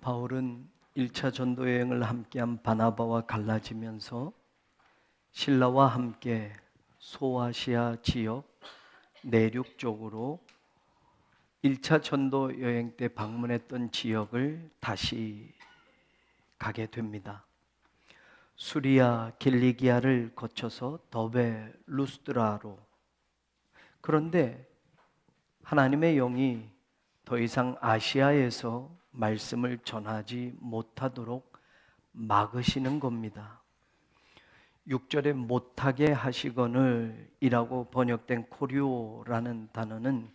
바울은 1차 전도 여행을 함께한 바나바와 갈라지면서 실라와 함께 소아시아 지역 내륙 쪽으로 1차 전도 여행 때 방문했던 지역을 다시 가게 됩니다. 수리아 길리기아를 거쳐서 더베 루스드라로. 그런데 하나님의 영이 더 이상 아시아에서 말씀을 전하지 못하도록 막으시는 겁니다. 6절에 못하게 하시거늘 이라고 번역된 코리오라는 단어는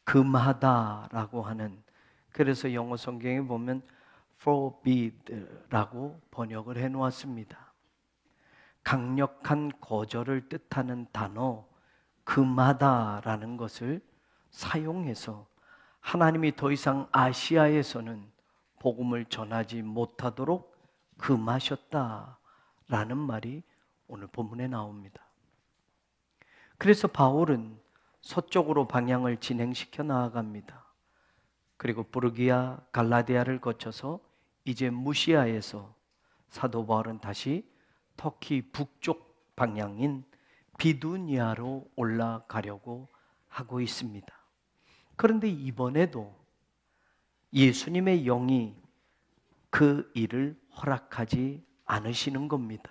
금하다라고 하는, 그래서 영어 성경에 보면 forbid라고 번역을 해 놓았습니다. 강력한 거절을 뜻하는 단어 금하다라는 것을 사용해서 하나님이 더 이상 아시아에서는 복음을 전하지 못하도록 금하셨다라는 말이 오늘 본문에 나옵니다. 그래서 바울은 서쪽으로 방향을 진행시켜 나아갑니다. 그리고 부르기아, 갈라디아를 거쳐서 이제 무시아에서 사도 바울은 다시 터키 북쪽 방향인 비두니아로 올라가려고 하고 있습니다. 그런데 이번에도 예수님의 영이 그 일을 허락하지 않으시는 겁니다.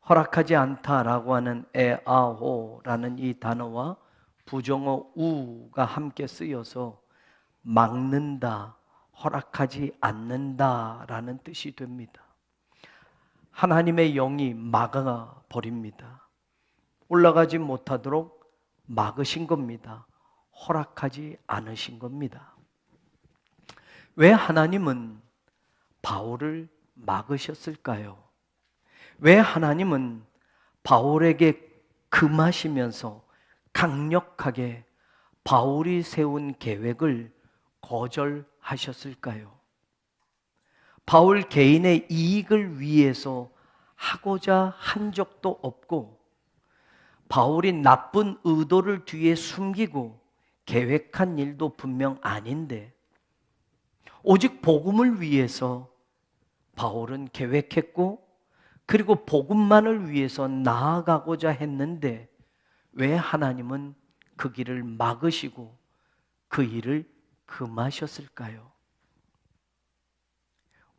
허락하지 않다라고 하는 에아호라는 이 단어와 부정어 우가 함께 쓰여서 막는다, 허락하지 않는다라는 뜻이 됩니다. 하나님의 영이 막아버립니다. 올라가지 못하도록 막으신 겁니다. 허락하지 않으신 겁니다. 왜 하나님은 바울을 막으셨을까요? 왜 하나님은 바울에게 금하시면서 강력하게 바울이 세운 계획을 거절하셨을까요? 바울 개인의 이익을 위해서 하고자 한 적도 없고, 바울이 나쁜 의도를 뒤에 숨기고 계획한 일도 분명 아닌데, 오직 복음을 위해서 바울은 계획했고, 그리고 복음만을 위해서 나아가고자 했는데 왜 하나님은 그 길을 막으시고 그 일을 금하셨을까요?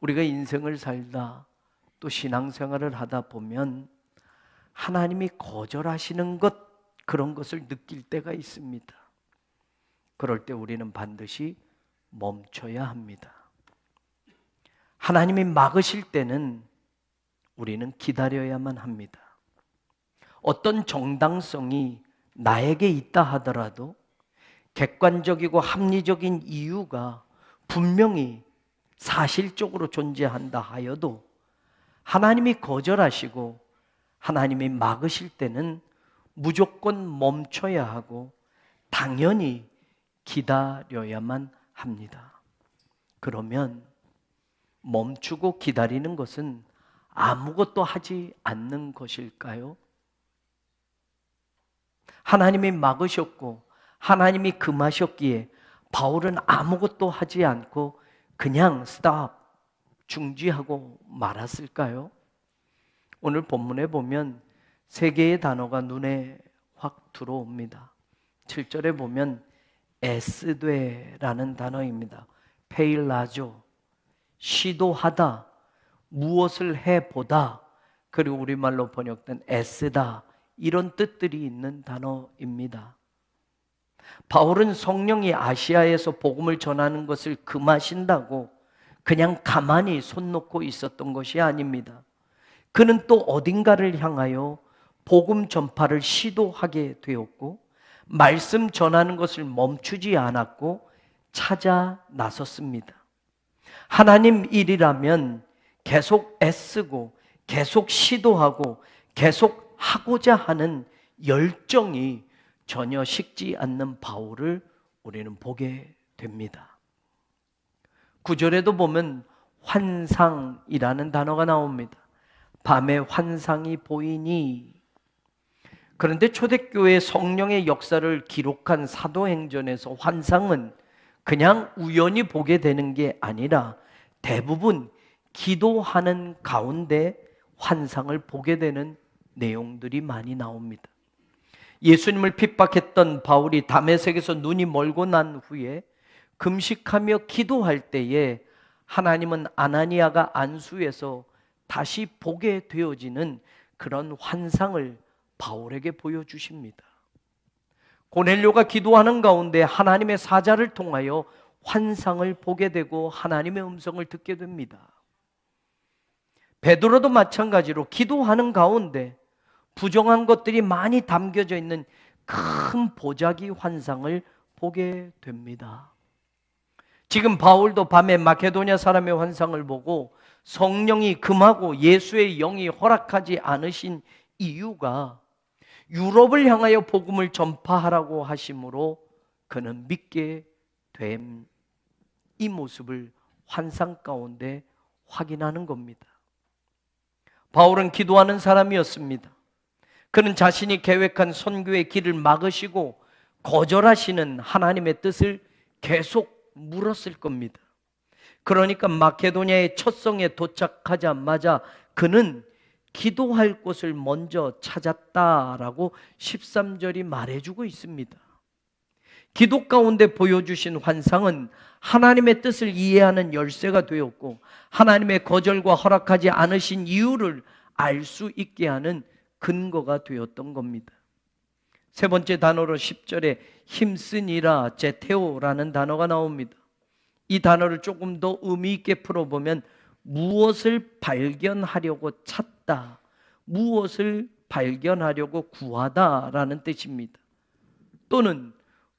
우리가 인생을 살다 또 신앙생활을 하다 보면 하나님이 거절하시는 것, 그런 것을 느낄 때가 있습니다. 그럴 때 우리는 반드시 멈춰야 합니다. 하나님이 막으실 때는 우리는 기다려야만 합니다. 어떤 정당성이 나에게 있다 하더라도 객관적이고 합리적인 이유가 분명히 사실적으로 존재한다 하여도 하나님이 거절하시고 하나님이 막으실 때는 무조건 멈춰야 하고 당연히 기다려야만 합니다. 그러면 멈추고 기다리는 것은 아무것도 하지 않는 것일까요? 하나님이 막으셨고 하나님이 금하셨기에 바울은 아무것도 하지 않고 그냥 스탑, 중지하고 말았을까요? 오늘 본문에 보면 세 개의 단어가 눈에 확 들어옵니다. 7절에 보면 에스되라는 단어입니다. 페일라조, 시도하다, 무엇을 해보다, 그리고 우리말로 번역된 애쓰다, 이런 뜻들이 있는 단어입니다. 바울은 성령이 아시아에서 복음을 전하는 것을 금하신다고 그냥 가만히 손 놓고 있었던 것이 아닙니다. 그는 또 어딘가를 향하여 복음 전파를 시도하게 되었고, 말씀 전하는 것을 멈추지 않았고 찾아 나섰습니다. 하나님 일이라면 계속 애쓰고 계속 시도하고 계속 하고자 하는 열정이 전혀 식지 않는 바울을 우리는 보게 됩니다. 9절에도 보면 환상이라는 단어가 나옵니다. 밤에 환상이 보이니. 그런데 초대교회 성령의 역사를 기록한 사도행전에서 환상은 그냥 우연히 보게 되는 게 아니라 대부분 기도하는 가운데 환상을 보게 되는 내용들이 많이 나옵니다. 예수님을 핍박했던 바울이 다메섹에서 눈이 멀고 난 후에 금식하며 기도할 때에 하나님은 아나니아가 안수해서 다시 보게 되어지는 그런 환상을 바울에게 보여주십니다. 고넬료가 기도하는 가운데 하나님의 사자를 통하여 환상을 보게 되고 하나님의 음성을 듣게 됩니다. 베드로도 마찬가지로 기도하는 가운데 부정한 것들이 많이 담겨져 있는 큰 보자기 환상을 보게 됩니다. 지금 바울도 밤에 마케도냐 사람의 환상을 보고 성령이 금하고 예수의 영이 허락하지 않으신 이유가 유럽을 향하여 복음을 전파하라고 하심으로 그는 믿게 된 이 모습을 환상 가운데 확인하는 겁니다. 바울은 기도하는 사람이었습니다. 그는 자신이 계획한 선교의 길을 막으시고 거절하시는 하나님의 뜻을 계속 물었을 겁니다. 그러니까 마케도냐의 첫 성에 도착하자마자 그는 기도할 곳을 먼저 찾았다라고 13절이 말해주고 있습니다. 기도 가운데 보여주신 환상은 하나님의 뜻을 이해하는 열쇠가 되었고 하나님의 거절과 허락하지 않으신 이유를 알 수 있게 하는 근거가 되었던 겁니다. 세 번째 단어로 10절에 힘쓰니라 제테오라는 단어가 나옵니다. 이 단어를 조금 더 의미 있게 풀어보면 무엇을 발견하려고 찾다, 무엇을 발견하려고 구하다라는 뜻입니다. 또는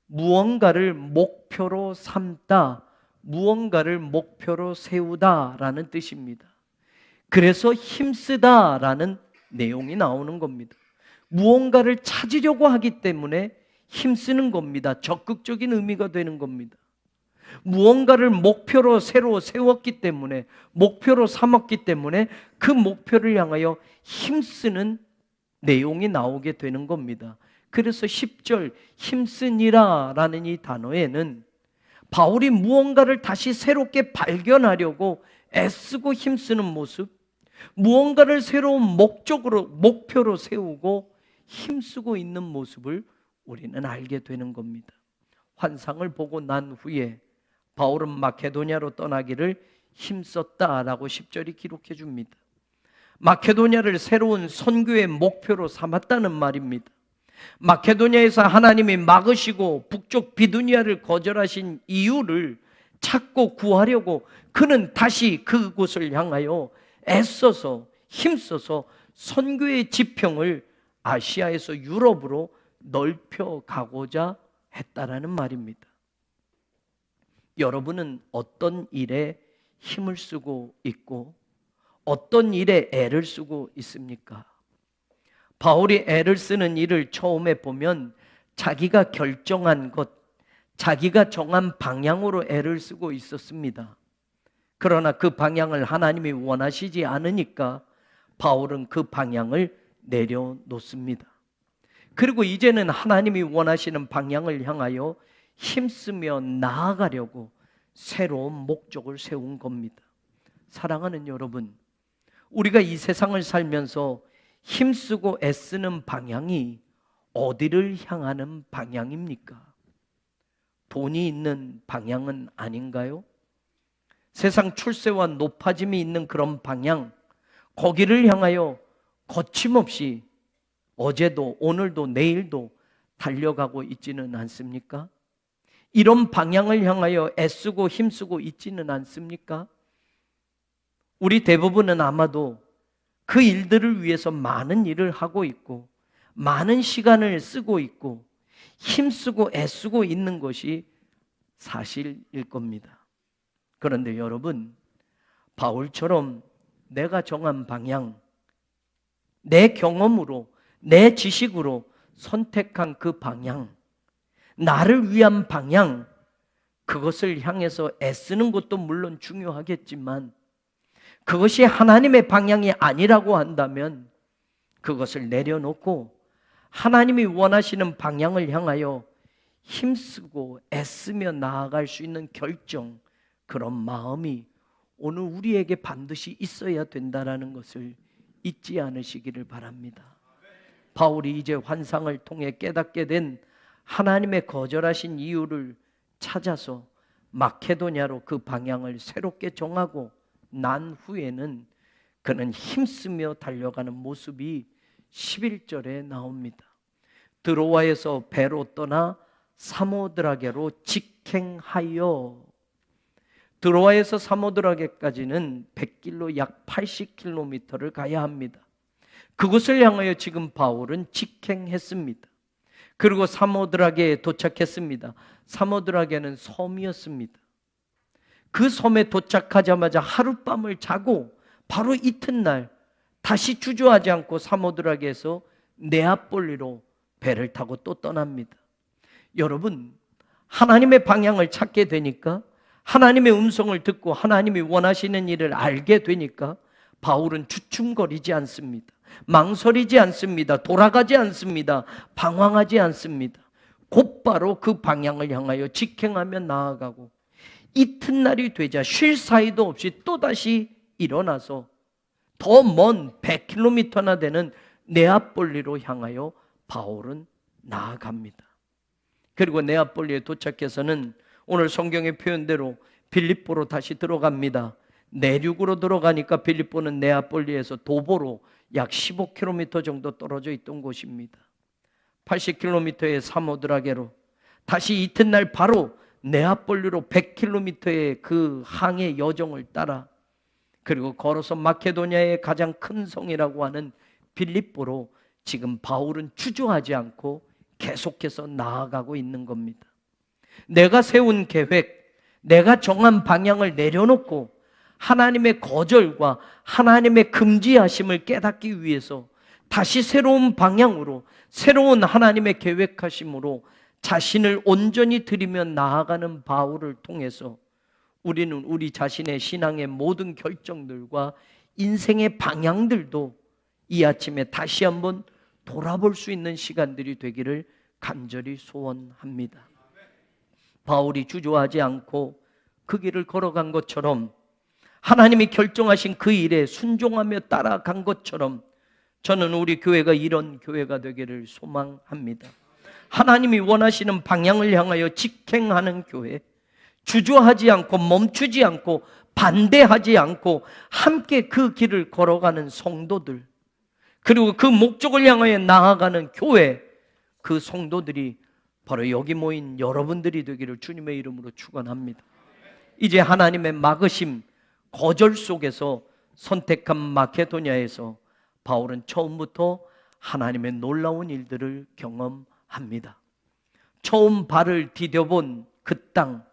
무언가를 목표로 삼다, 무언가를 목표로 세우다라는 뜻입니다. 그래서 힘쓰다라는 내용이 나오는 겁니다. 무언가를 찾으려고 하기 때문에 힘쓰는 겁니다. 적극적인 의미가 되는 겁니다. 무언가를 목표로 새로 세웠기 때문에, 목표로 삼았기 때문에 그 목표를 향하여 힘쓰는 내용이 나오게 되는 겁니다. 그래서 10절 힘쓰니라 라는 이 단어에는 바울이 무언가를 다시 새롭게 발견하려고 애쓰고 힘쓰는 모습, 무언가를 새로운 목표로 세우고 힘쓰고 있는 모습을 우리는 알게 되는 겁니다. 환상을 보고 난 후에 바울은 마케도냐로 떠나기를 힘썼다라고 10절이 기록해 줍니다. 마케도냐를 새로운 선교의 목표로 삼았다는 말입니다. 마케도냐에서 하나님이 막으시고 북쪽 비두니아를 거절하신 이유를 찾고 구하려고 그는 다시 그곳을 향하여 애써서 힘써서 선교의 지평을 아시아에서 유럽으로 넓혀가고자 했다라는 말입니다. 여러분은 어떤 일에 힘을 쓰고 있고 어떤 일에 애를 쓰고 있습니까? 바울이 애를 쓰는 일을 처음에 보면 자기가 결정한 것, 자기가 정한 방향으로 애를 쓰고 있었습니다. 그러나 그 방향을 하나님이 원하시지 않으니까 바울은 그 방향을 내려놓습니다. 그리고 이제는 하나님이 원하시는 방향을 향하여 힘쓰며 나아가려고 새로운 목적을 세운 겁니다. 사랑하는 여러분, 우리가 이 세상을 살면서 힘쓰고 애쓰는 방향이 어디를 향하는 방향입니까? 돈이 있는 방향은 아닌가요? 세상 출세와 높아짐이 있는 그런 방향, 거기를 향하여 거침없이 어제도 오늘도 내일도 달려가고 있지는 않습니까? 이런 방향을 향하여 애쓰고 힘쓰고 있지는 않습니까? 우리 대부분은 아마도 그 일들을 위해서 많은 일을 하고 있고 많은 시간을 쓰고 있고 힘쓰고 애쓰고 있는 것이 사실일 겁니다. 그런데 여러분, 바울처럼 내가 정한 방향, 내 경험으로, 내 지식으로 선택한 그 방향, 나를 위한 방향, 그것을 향해서 애쓰는 것도 물론 중요하겠지만 그것이 하나님의 방향이 아니라고 한다면 그것을 내려놓고 하나님이 원하시는 방향을 향하여 힘쓰고 애쓰며 나아갈 수 있는 결정, 그런 마음이 오늘 우리에게 반드시 있어야 된다는 것을 잊지 않으시기를 바랍니다. 바울이 이제 환상을 통해 깨닫게 된 하나님의 거절하신 이유를 찾아서 마케도냐로 그 방향을 새롭게 정하고 난 후에는 그는 힘쓰며 달려가는 모습이 11절에 나옵니다. 드로아에서 배로 떠나 사모드라게로 직행하여, 드로아에서 사모드라게까지는 100길로 약 80km를 가야 합니다. 그곳을 향하여 지금 바울은 직행했습니다. 그리고 사모드라게에 도착했습니다. 사모드라게는 섬이었습니다. 그 섬에 도착하자마자 하룻밤을 자고 바로 이튿날 다시 주저하지 않고 사모드라게에서 네아폴리로 배를 타고 또 떠납니다. 여러분, 하나님의 방향을 찾게 되니까, 하나님의 음성을 듣고 하나님이 원하시는 일을 알게 되니까 바울은 주춤거리지 않습니다. 망설이지 않습니다. 돌아가지 않습니다. 방황하지 않습니다. 곧바로 그 방향을 향하여 직행하며 나아가고, 이튿날이 되자 쉴 사이도 없이 또다시 일어나서 더 먼 100km나 되는 네아폴리로 향하여 바울은 나아갑니다. 그리고 네아폴리에 도착해서는 오늘 성경의 표현대로 빌립보로 다시 들어갑니다. 내륙으로 들어가니까 빌립보는 네아폴리에서 도보로 약 15km 정도 떨어져 있던 곳입니다. 80km의 사모드라게로, 다시 이튿날 바로 네아폴리로 100km의 그 항해 여정을 따라, 그리고 걸어서 마케도니아의 가장 큰 성이라고 하는 빌립보로 지금 바울은 주저하지 않고 계속해서 나아가고 있는 겁니다. 내가 세운 계획, 내가 정한 방향을 내려놓고 하나님의 거절과 하나님의 금지하심을 깨닫기 위해서 다시 새로운 방향으로, 새로운 하나님의 계획하심으로 자신을 온전히 드리며 나아가는 바울을 통해서 우리는 우리 자신의 신앙의 모든 결정들과 인생의 방향들도 이 아침에 다시 한번 돌아볼 수 있는 시간들이 되기를 간절히 소원합니다. 바울이 주저하지 않고 그 길을 걸어간 것처럼, 하나님이 결정하신 그 일에 순종하며 따라간 것처럼, 저는 우리 교회가 이런 교회가 되기를 소망합니다. 하나님이 원하시는 방향을 향하여 직행하는 교회, 주저하지 않고 멈추지 않고 반대하지 않고 함께 그 길을 걸어가는 성도들, 그리고 그 목적을 향하여 나아가는 교회, 그 성도들이 바로 여기 모인 여러분들이 되기를 주님의 이름으로 축원합니다. 이제 하나님의 막으심, 거절 속에서 선택한 마케도냐에서 바울은 처음부터 하나님의 놀라운 일들을 경험합니다. 처음 발을 디뎌본 그 땅,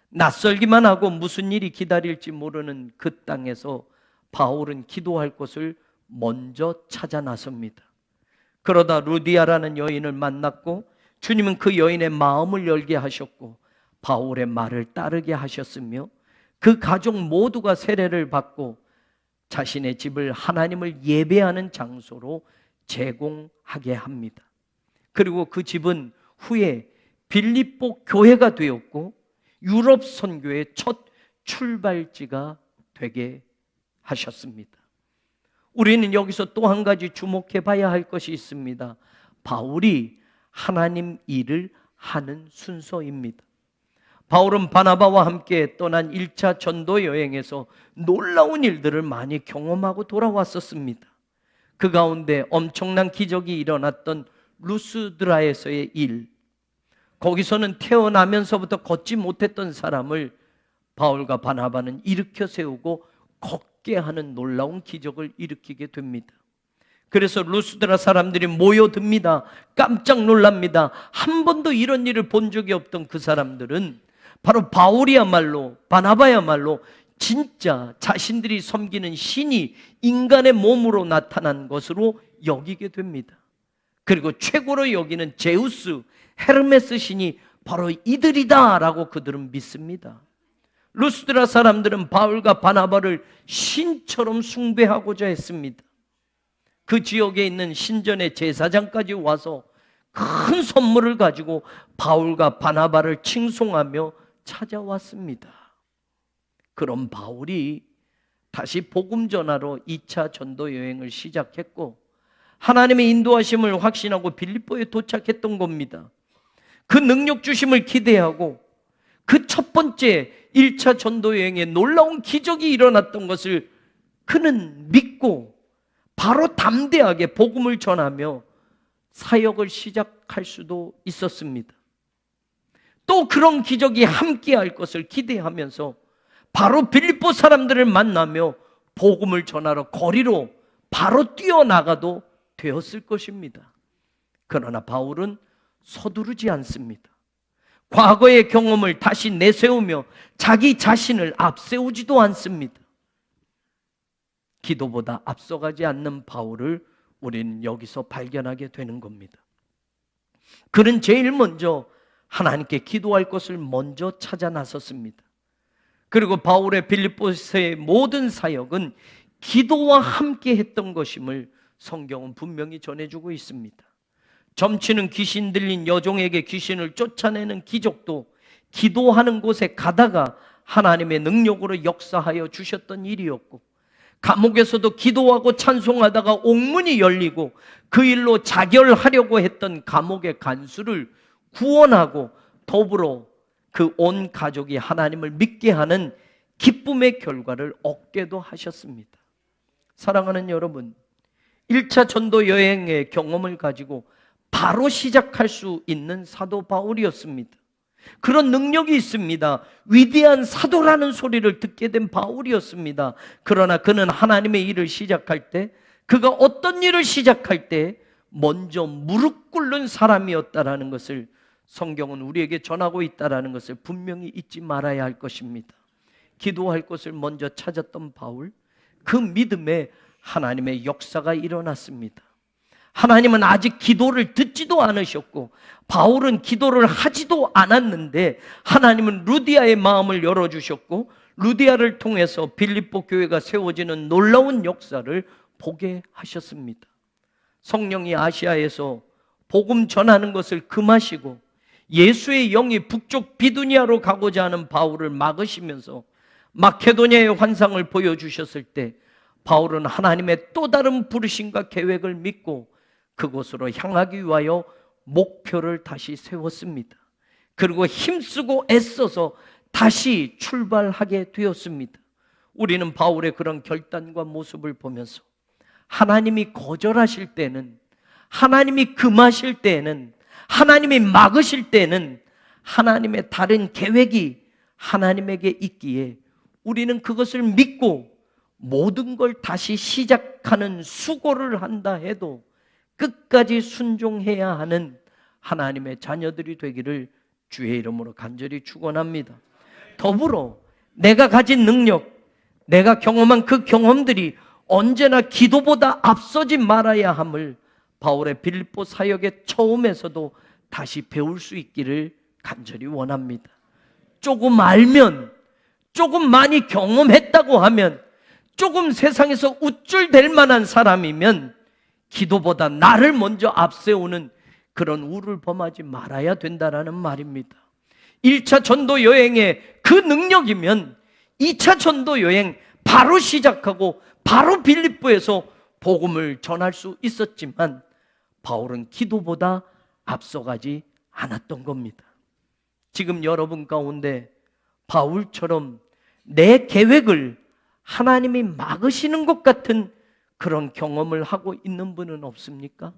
낯설기만 하고 무슨 일이 기다릴지 모르는 그 땅에서 바울은 기도할 곳을 먼저 찾아 나섭니다. 그러다 루디아라는 여인을 만났고, 주님은 그 여인의 마음을 열게 하셨고 바울의 말을 따르게 하셨으며, 그 가족 모두가 세례를 받고 자신의 집을 하나님을 예배하는 장소로 제공하게 합니다. 그리고 그 집은 후에 빌립보 교회가 되었고 유럽 선교의 첫 출발지가 되게 하셨습니다. 우리는 여기서 또 한 가지 주목해 봐야 할 것이 있습니다. 바울이 하나님 일을 하는 순서입니다. 바울은 바나바와 함께 떠난 1차 전도 여행에서 놀라운 일들을 많이 경험하고 돌아왔었습니다. 그 가운데 엄청난 기적이 일어났던 루스드라에서의 일, 거기서는 태어나면서부터 걷지 못했던 사람을 바울과 바나바는 일으켜 세우고 걷게 하는 놀라운 기적을 일으키게 됩니다. 그래서 루스드라 사람들이 모여듭니다. 깜짝 놀랍니다. 한 번도 이런 일을 본 적이 없던 그 사람들은 바로 바울이야말로, 바나바야말로 진짜 자신들이 섬기는 신이 인간의 몸으로 나타난 것으로 여기게 됩니다. 그리고 최고로 여기는 제우스, 헤르메스 신이 바로 이들이다 라고 그들은 믿습니다. 루스드라 사람들은 바울과 바나바를 신처럼 숭배하고자 했습니다. 그 지역에 있는 신전의 제사장까지 와서 큰 선물을 가지고 바울과 바나바를 칭송하며 찾아왔습니다. 그런 바울이 다시 복음 전하러 2차 전도 여행을 시작했고 하나님의 인도하심을 확신하고 빌립보에 도착했던 겁니다. 그 능력 주심을 기대하고 그 첫 번째 1차 전도 여행에 놀라운 기적이 일어났던 것을 그는 믿고 바로 담대하게 복음을 전하며 사역을 시작할 수도 있었습니다. 또 그런 기적이 함께할 것을 기대하면서 바로 빌립보 사람들을 만나며 복음을 전하러 거리로 바로 뛰어나가도 되었을 것입니다. 그러나 바울은 서두르지 않습니다. 과거의 경험을 다시 내세우며 자기 자신을 앞세우지도 않습니다. 기도보다 앞서가지 않는 바울을 우리는 여기서 발견하게 되는 겁니다. 그는 제일 먼저 하나님께 기도할 것을 먼저 찾아 나섰습니다. 그리고 바울의 빌립보서의 모든 사역은 기도와 함께 했던 것임을 성경은 분명히 전해주고 있습니다. 점치는 귀신 들린 여종에게 귀신을 쫓아내는 기적도 기도하는 곳에 가다가 하나님의 능력으로 역사하여 주셨던 일이었고, 감옥에서도 기도하고 찬송하다가 옥문이 열리고 그 일로 자결하려고 했던 감옥의 간수를 구원하고 더불어 그 온 가족이 하나님을 믿게 하는 기쁨의 결과를 얻게도 하셨습니다. 사랑하는 여러분, 1차 전도 여행의 경험을 가지고 바로 시작할 수 있는 사도 바울이었습니다. 그런 능력이 있습니다. 위대한 사도라는 소리를 듣게 된 바울이었습니다. 그러나 그는 하나님의 일을 시작할 때, 그가 어떤 일을 시작할 때 먼저 무릎 꿇는 사람이었다라는 것을 성경은 우리에게 전하고 있다라는 것을 분명히 잊지 말아야 할 것입니다. 기도할 것을 먼저 찾았던 바울, 그 믿음에 하나님의 역사가 일어났습니다. 하나님은 아직 기도를 듣지도 않으셨고 바울은 기도를 하지도 않았는데 하나님은 루디아의 마음을 열어주셨고 루디아를 통해서 빌립보 교회가 세워지는 놀라운 역사를 보게 하셨습니다. 성령이 아시아에서 복음 전하는 것을 금하시고 예수의 영이 북쪽 비두니아로 가고자 하는 바울을 막으시면서 마케도니아의 환상을 보여주셨을 때 바울은 하나님의 또 다른 부르심과 계획을 믿고 그곳으로 향하기 위하여 목표를 다시 세웠습니다. 그리고 힘쓰고 애써서 다시 출발하게 되었습니다. 우리는 바울의 그런 결단과 모습을 보면서 하나님이 거절하실 때는, 하나님이 금하실 때는, 하나님이 막으실 때는 하나님의 다른 계획이 하나님에게 있기에 우리는 그것을 믿고 모든 걸 다시 시작하는 수고를 한다 해도 끝까지 순종해야 하는 하나님의 자녀들이 되기를 주의 이름으로 간절히 축원합니다. 더불어 내가 가진 능력, 내가 경험한 그 경험들이 언제나 기도보다 앞서지 말아야 함을 바울의 빌립보 사역의 처음에서도 다시 배울 수 있기를 간절히 원합니다. 조금 알면, 조금 많이 경험했다고 하면, 조금 세상에서 우쭐댈 만한 사람이면 기도보다 나를 먼저 앞세우는 그런 우를 범하지 말아야 된다라는 말입니다. 1차 전도 여행의 그 능력이면 2차 전도 여행 바로 시작하고 바로 빌립보에서 복음을 전할 수 있었지만 바울은 기도보다 앞서가지 않았던 겁니다. 지금 여러분 가운데 바울처럼 내 계획을 하나님이 막으시는 것 같은 그런 경험을 하고 있는 분은 없습니까?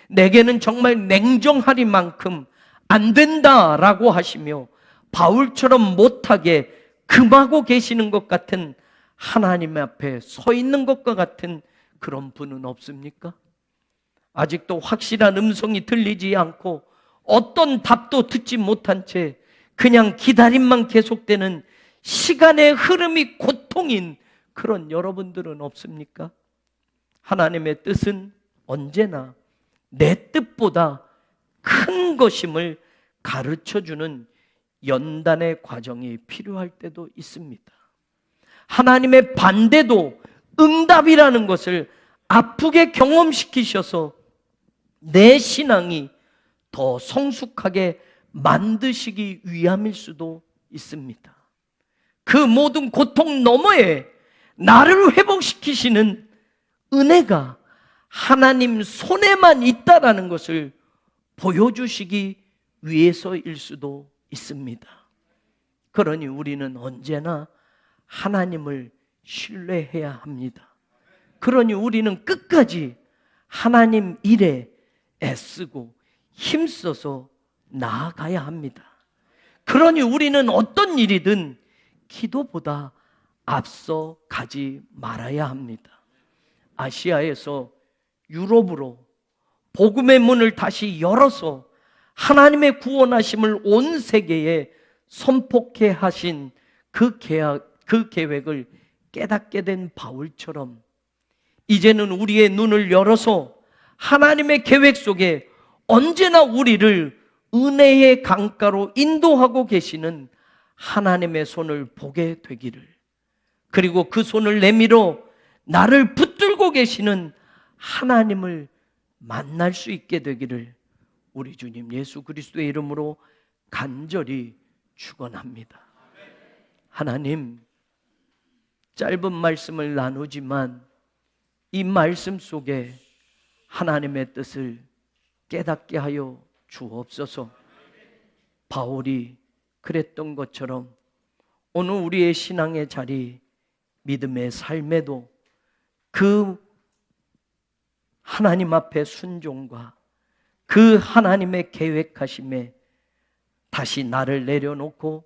내게는 정말 냉정하리만큼 안 된다라고 하시며 바울처럼 못하게 금하고 계시는 것 같은 하나님 앞에 서 있는 것과 같은 그런 분은 없습니까? 아직도 확실한 음성이 들리지 않고 어떤 답도 듣지 못한 채 그냥 기다림만 계속되는 시간의 흐름이 고통인 그런 여러분들은 없습니까? 하나님의 뜻은 언제나 내 뜻보다 큰 것임을 가르쳐주는 연단의 과정이 필요할 때도 있습니다. 하나님의 반대도 응답이라는 것을 아프게 경험시키셔서 내 신앙이 더 성숙하게 만드시기 위함일 수도 있습니다. 그 모든 고통 너머에 나를 회복시키시는 은혜가 하나님 손에만 있다라는 것을 보여주시기 위해서일 수도 있습니다. 그러니 우리는 언제나 하나님을 신뢰해야 합니다. 그러니 우리는 끝까지 하나님 일에 애쓰고 힘써서 나아가야 합니다. 그러니 우리는 어떤 일이든 기도보다 앞서 가지 말아야 합니다. 아시아에서 유럽으로 복음의 문을 다시 열어서 하나님의 구원하심을 온 세계에 선포케 하신 그 계획을 깨닫게 된 바울처럼 이제는 우리의 눈을 열어서 하나님의 계획 속에 언제나 우리를 은혜의 강가로 인도하고 계시는 하나님의 손을 보게 되기를, 그리고 그 손을 내밀어 나를 붙들고 계시는 하나님을 만날 수 있게 되기를 우리 주님 예수 그리스도의 이름으로 간절히 축원합니다. 하나님, 짧은 말씀을 나누지만 이 말씀 속에 하나님의 뜻을 깨닫게 하여 주옵소서. 바울이 그랬던 것처럼 오늘 우리의 신앙의 자리, 믿음의 삶에도 그 하나님 앞에 순종과 그 하나님의 계획하심에 다시 나를 내려놓고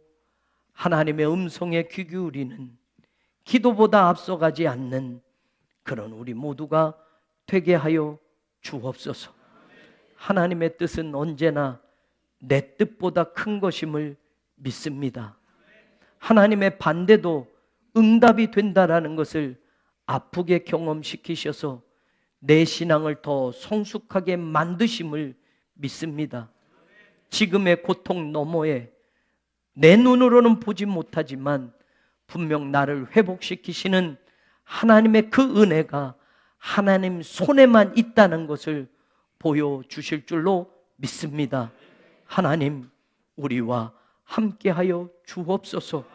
하나님의 음성에 귀 기울이는, 기도보다 앞서가지 않는 그런 우리 모두가 되게 하여 주옵소서. 하나님의 뜻은 언제나 내 뜻보다 큰 것임을 믿습니다. 하나님의 반대도 응답이 된다라는 것을 아프게 경험시키셔서 내 신앙을 더 성숙하게 만드심을 믿습니다. 지금의 고통 너머에 내 눈으로는 보지 못하지만 분명 나를 회복시키시는 하나님의 그 은혜가 하나님 손에만 있다는 것을 보여주실 줄로 믿습니다. 하나님, 우리와 함께하여 주옵소서.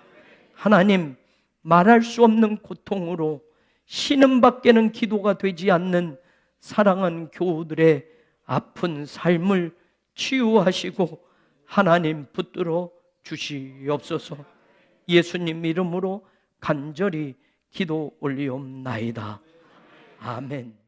하나님, 말할 수 없는 고통으로 신음밖에는 기도가 되지 않는 사랑하는 교우들의 아픈 삶을 치유하시고 하나님 붙들어 주시옵소서. 예수님 이름으로 간절히 기도 올리옵나이다. 아멘.